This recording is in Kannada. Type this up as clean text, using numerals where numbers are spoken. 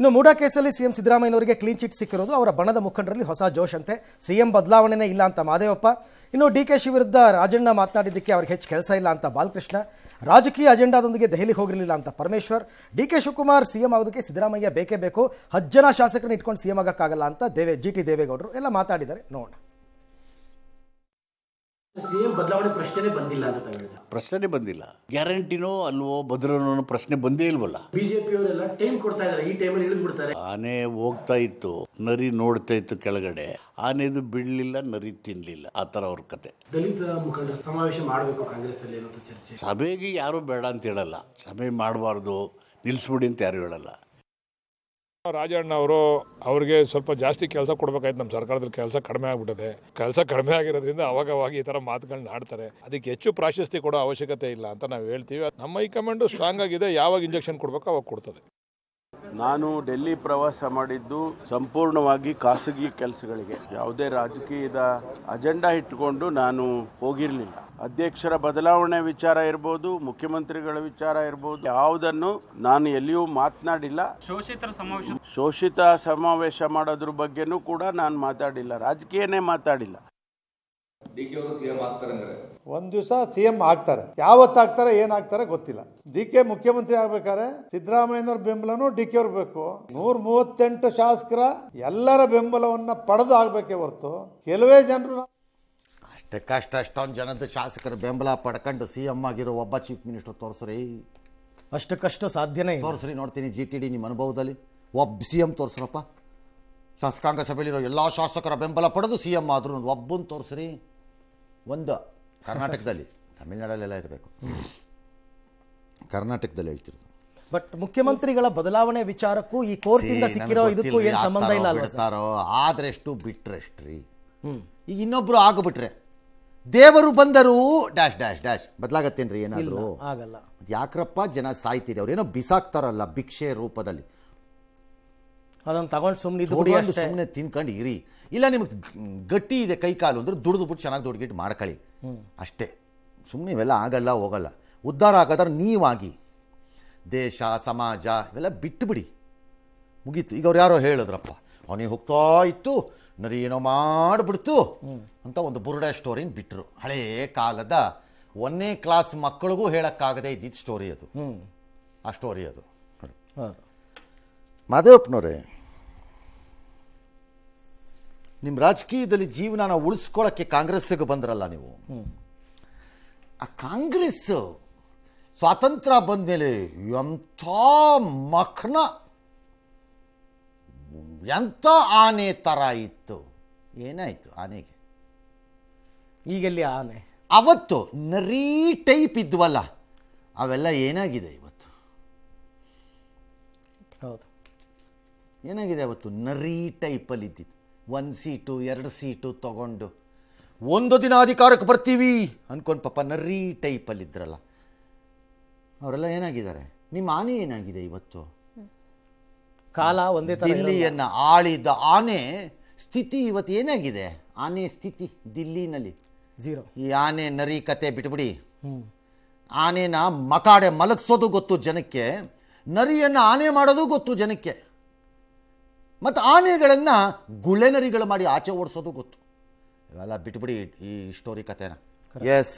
ಇನ್ನು ಮೂಡಾ ಕೇಸಲ್ಲಿ ಸಿಎಂ ಸಿದ್ದರಾಮಯ್ಯನವರಿಗೆ ಕ್ಲೀನ್ ಚಿಟ್ ಸಿಕ್ಕಿರೋದು ಅವರ ಬಣದ ಮುಖಂಡರಲ್ಲಿ ಹೊಸ ಜೋಶ್ ಅಂತೆ. ಸಿಎಂ ಬದಲಾವಣೆನೇ ಇಲ್ಲ ಅಂತ ಮಾದೇವಪ್ಪ. ಇನ್ನು ಡಿಕೆಶಿ ವಿರುದ್ಧ ರಾಜಣ್ಣ ಮಾತನಾಡಿದ್ದಕ್ಕೆ ಅವ್ರಿಗೆ ಹೆಚ್ಚು ಕೆಲಸ ಇಲ್ಲ ಅಂತ ಬಾಲಕೃಷ್ಣ. ರಾಜಕೀಯ ಅಜೆಂಡಾದೊಂದಿಗೆ ದೆಹಲಿಗೆ ಹೋಗಿರಲಿಲ್ಲ ಅಂತ ಪರಮೇಶ್ವರ್. ಡಿ.ಕೆ. ಶಿವಕುಮಾರ್ ಸಿಎಂ ಆಗೋದಕ್ಕೆ ಸಿದ್ದರಾಮಯ್ಯ ಬೇಕೇ ಬೇಕು, 10 ಜನ ಶಾಸಕರನ್ನ ಇಟ್ಕೊಂಡು ಸಿಎಂ ಆಗೋಕ್ಕಾಗಲ್ಲ ಅಂತ ಜಿ.ಟಿ. ದೇವೇಗೌಡರು ಎಲ್ಲ ಮಾತಾಡಿದ್ದಾರೆ. ನೋಡೋಣ. ಸಿಎಂ ಬದಲಾವಣೆ ಪ್ರಶ್ನೆ ಬಂದಿಲ್ಲ ಅಂತ ಹೇಳಿದ್ರು. ಪ್ರಶ್ನೆ ಬಂದಿಲ್ಲ, ಗ್ಯಾರಂಟಿನೋ ಅಲ್ವೋ ಬದಲನೋ ಪ್ರಶ್ನೆ ಬಂದೇ ಇಲ್ವಲ್ಲ. ಬಿಜೆಪಿಯವರೆಲ್ಲ ಟೈಮ್ ಕೊಡ್ತಾ ಇದ್ದಾರೆ, ಈ ಟೈಮಲ್ಲಿ ಇಳಿದು ಬಿಡ್ತಾರೆ. ಆನೆ ಹೋಗ್ತಾ ಇತ್ತು, ನರಿ ನೋಡ್ತಾ ಇತ್ತು ಕೆಳಗಡೆ, ಆನೆದು ಬಿಡ್ಲಿಲ್ಲ, ನರಿ ತಿನ್ಲಿಲ್ಲ. ಆ ತರ ಅವ್ರ ಕತೆ. ದಲಿತ ಮುಖಂಡರ ಸಮಾವೇಶ ಮಾಡಬೇಕು ಕಾಂಗ್ರೆಸ್ ಅಲ್ಲಿ ಅನ್ನೋ ಚರ್ಚೆ. ಸಭೆಗೆ ಯಾರು ಬೇಡ ಅಂತ ಹೇಳಲ್ಲ, ಸಭೆ ಮಾಡಬಾರ್ದು, ನಿಲ್ಲಿಸ್ಬಿಡಿ ಅಂತ ಯಾರು ಹೇಳಲ್ಲ. ರಾಜಣ್ಣ ಅವ್ರಿಗೆ ಸ್ವಲ್ಪ ಜಾಸ್ತಿ ಕೆಲಸ ಕೊಡ್ಬೇಕಾಯ್ತು. ನಮ್ಮ ಸರ್ಕಾರದಲ್ಲಿ ಕೆಲಸ ಕಡಿಮೆ ಆಗ್ಬಿಟ್ಟಿದೆ. ಕೆಲಸ ಕಡಿಮೆ ಆಗಿರೋದ್ರಿಂದ ಅವಾಗ ಈ ತರ ಮಾತುಗಳನ್ನ ಆಡ್ತಾರೆ. ಅದಕ್ಕೆ ಹೆಚ್ಚು ಪ್ರಾಶಸ್ತ್ಯ ಕೊಡೋ ಅವಶ್ಯಕತೆ ಇಲ್ಲ ಅಂತ ನಾವು ಹೇಳ್ತೀವಿ. ನಮ್ಮ ಹೈಕಮಾಂಡ್ ಸ್ಟ್ರಾಂಗ್ ಆಗಿದೆ, ಯಾವಾಗ ಇಂಜೆಕ್ಷನ್ ಕೊಡ್ಬೇಕು ಅವಾಗ ಕೊಡ್ತದೆ. ನಾನು ಡೆಲ್ಲಿ ಪ್ರವಾಸ ಮಾಡಿದ್ದು ಸಂಪೂರ್ಣವಾಗಿ ಖಾಸಗಿ ಕೆಲಸಗಳಿಗೆ, ಯಾವುದೇ ರಾಜಕೀಯದ ಅಜೆಂಡಾ ಇಟ್ಟುಕೊಂಡು ನಾನು ಹೋಗಿರಲಿಲ್ಲ. ಅಧ್ಯಕ್ಷರ ಬದಲಾವಣೆ ವಿಚಾರ ಇರ್ಬೋದು, ಮುಖ್ಯಮಂತ್ರಿಗಳ ವಿಚಾರ ಇರ್ಬೋದು, ಯಾವುದನ್ನು ನಾನು ಎಲ್ಲಿಯೂ ಮಾತನಾಡಿಲ್ಲ. ಶೋಷಿತ ಸಮಾವೇಶ ಮಾಡೋದ್ರ ಬಗ್ಗೆನೂ ಕೂಡ ನಾನು ಮಾತಾಡಿಲ್ಲ, ರಾಜಕೀಯನೇ ಮಾತಾಡಿಲ್ಲ. ಒಂದ್ ದಿವಸ ಸಿಎಂ ಆಗ್ತಾರೆ, ಯಾವತ್ತಾಗ್ತಾರೆ ಏನಾಗ್ತಾರೆ ಗೊತ್ತಿಲ್ಲ. ಡಿ.ಕೆ. ಮುಖ್ಯಮಂತ್ರಿ ಆಗ್ಬೇಕಾದ್ರೆ ಸಿದ್ದರಾಮಯ್ಯನವ್ರ ಬೆಂಬಲನೂ ಡಿ.ಕೆ. ಅವ್ರು ಬೇಕು. 138 ಶಾಸಕರ ಎಲ್ಲರ ಬೆಂಬಲವನ್ನ ಪಡೆದು ಆಗ್ಬೇಕೇ ಹೊರತು ಕೆಲವೇ ಜನರು ಅಷ್ಟೊಂದು ಜನದ ಶಾಸಕರ ಬೆಂಬಲ ಪಡ್ಕೊಂಡು ಸಿಎಂ ಆಗಿರೋ ಒಬ್ಬ ಚೀಫ್ ಮಿನಿಸ್ಟರ್ ತೋರಿಸ್ರಿ. ಅಷ್ಟಕ್ಕಷ್ಟು ಸಾಧ್ಯನೇ ತೋರಿಸ್ರಿ, ನೋಡ್ತೀನಿ. GTD ನಿಮ್ಮ ಅನುಭವದಲ್ಲಿ ಒಬ್ಬ ಸಿಎಂ ತೋರಿಸ್ರಪ್ಪ. ಶಾಸಕಾಂಗ ಸಭೆಯಲ್ಲಿರೋ ಎಲ್ಲ ಶಾಸಕರ ಬೆಂಬಲ ಪಡೆದು ಸಿಎಂ ಆದ್ರೂ ಒಬ್ಬನ ತೋರಿಸ್ರಿ. ಒಂದು ಕರ್ನಾಟಕದಲ್ಲಿ, ತಮಿಳುನಾಡಲ್ಲೆಲ್ಲ ಇರಬೇಕು, ಕರ್ನಾಟಕದಲ್ಲಿ ಹೇಳ್ತಿರೋದು. ಬಟ್ ಮುಖ್ಯಮಂತ್ರಿಗಳ ಬದಲಾವಣೆ ವಿಚಾರಕ್ಕೂ ಈ ಕೋರ್ಟಿಂದ ಸಿಕ್ಕಿರೋ ಇದಕ್ಕೂ ಏನು ಸಂಬಂಧ ಇಲ್ಲ ಅಲ್ವಾ? ಆದ್ರೆಷ್ಟು ಬಿಟ್ರೆಷ್ಟ್ರಿ. ಈಗ ಇನ್ನೊಬ್ರು ಆಗ್ಬಿಟ್ರೆ ದೇವರು ಬಂದರು ಡ್ಯಾಶ್ ಡ್ಯಾಶ್ ಡ್ಯಾಶ್ ಬದಲಾಗತ್ತೇನ್ರಿ? ಏನಾದ್ರು ಆಗಲ್ಲ. ಯಾಕ್ರಪ್ಪ ಜನ ಸಾಯ್ತೀರಿ? ಅವ್ರೇನೋ ಬಿಸಾಕ್ತಾರಲ್ಲ ಭಿಕ್ಷೆ ರೂಪದಲ್ಲಿ, ಅದನ್ನ ತಗೊಂಡು ಸುಮ್ಮನೆ ತಿನ್ಕೊಂಡು ಇರಿ. ಇಲ್ಲ ನಿಮಗೆ ಗಟ್ಟಿ ಇದೆ ಕೈ ಕಾಲು ಅಂದ್ರೆ ದುಡ್ದು ಬಿಟ್ಟು ಚೆನ್ನಾಗಿ ದುಡ್ಗಿಟ್ಟು ಮಾಡ್ಕೊಳ್ಳಿ ಅಷ್ಟೇ. ಸುಮ್ಮನೆ ಇವೆಲ್ಲ ಆಗಲ್ಲ, ಹೋಗಲ್ಲ. ಉದ್ಧಾರ ಆಗೋದ್ರೆ ನೀವಾಗಿ ದೇಶ ಸಮಾಜ ಇವೆಲ್ಲ ಬಿಟ್ಟುಬಿಡಿ, ಮುಗೀತು. ಈಗ ಅವ್ರು ಯಾರೋ ಹೇಳಿದ್ರಪ್ಪ, ಅವನಿಗೆ ಹೋಗ್ತಾ ಇತ್ತು, ನರಿ ಏನೋ ಮಾಡಿಬಿಡ್ತು ಅಂತ ಒಂದು ಬುರುಡೆ ಸ್ಟೋರಿನ ಬಿಟ್ಟರು. ಹಳೇ ಕಾಲದ 1ನೇ ಕ್ಲಾಸ್ ಮಕ್ಕಳಿಗೂ ಹೇಳೋಕ್ಕಾಗದೇ ಇದ್ದಿದ್ದು ಸ್ಟೋರಿ ಅದು. ಆ ಸ್ಟೋರಿ ಅದು. ಮಾದೇವಪ್ಪನವರೇ, ನಿಮ್ಮ ರಾಜಕೀಯದಲ್ಲಿ ಜೀವನ ಉಳಿಸ್ಕೊಳ್ಳೋಕ್ಕೆ ಕಾಂಗ್ರೆಸ್ಸಿಗೆ ಬಂದ್ರಲ್ಲ ನೀವು. ಆ ಕಾಂಗ್ರೆಸ್ ಸ್ವಾತಂತ್ರ್ಯ ಬಂದ ಮೇಲೆ ಎಂಥ ಮಖನ, ಎಂಥ ಆನೆ ಥರ ಇತ್ತು. ಏನಾಯಿತು ಆನೆಗೆ? ಈಗೆಲ್ಲಿ ಆನೆ? ಅವತ್ತು ನರಿ ಟೈಪ್ ಇದ್ವಲ್ಲ, ಅವೆಲ್ಲ ಏನಾಗಿದೆ ಇವತ್ತು? ಹೌದು, ಏನಾಗಿದೆ ಅವತ್ತು? ನರಿ ಟೈಪಲ್ಲಿ ಇದ್ದಿದ್ದು. 1 ಸೀಟು 2 ಸೀಟು ತಗೊಂಡು ಒಂದು ದಿನ ಅಧಿಕಾರಕ್ಕೆ ಬರ್ತೀವಿ ಅನ್ಕೊಂಡು ಪಾಪ ನರಿ ಟೈಪಲ್ಲಿದ್ರಲ್ಲ, ಅವರೆಲ್ಲ ಏನಾಗಿದ್ದಾರೆ? ನಿಮ್ಮ ಆನೆ ಏನಾಗಿದೆ ಇವತ್ತು? ಕಾಲ ಒಂದೇ ತರ. ದಿಲ್ಲಿಯನ್ನು ಆಳಿದ ಆನೆ ಸ್ಥಿತಿ ಇವತ್ತು ಏನಾಗಿದೆ? ಆನೆ ಸ್ಥಿತಿ ದಿಲ್ಲಿನಲ್ಲಿ ಝೀರೋ. ಈ ಆನೆ ನರಿ ಕತೆ ಬಿಟ್ಬಿಡಿ. ಆನೆನ ಮಕಾಡೆ ಮಲಗಿಸೋದು ಗೊತ್ತು ಜನಕ್ಕೆ, ನರಿಯನ್ನು ಆನೆ ಮಾಡೋದು ಗೊತ್ತು ಜನಕ್ಕೆ, ಮತ್ತು ಆನೆಗಳನ್ನು ಗುಳೆ ನರಿಗಳು ಮಾಡಿ ಆಚೆ ಓಡಿಸೋದು ಗೊತ್ತು. ಇವೆಲ್ಲ ಬಿಟ್ಬಿಡಿ ಈ ಸ್ಟೋರಿ ಕತೆನ. ಎಸ್.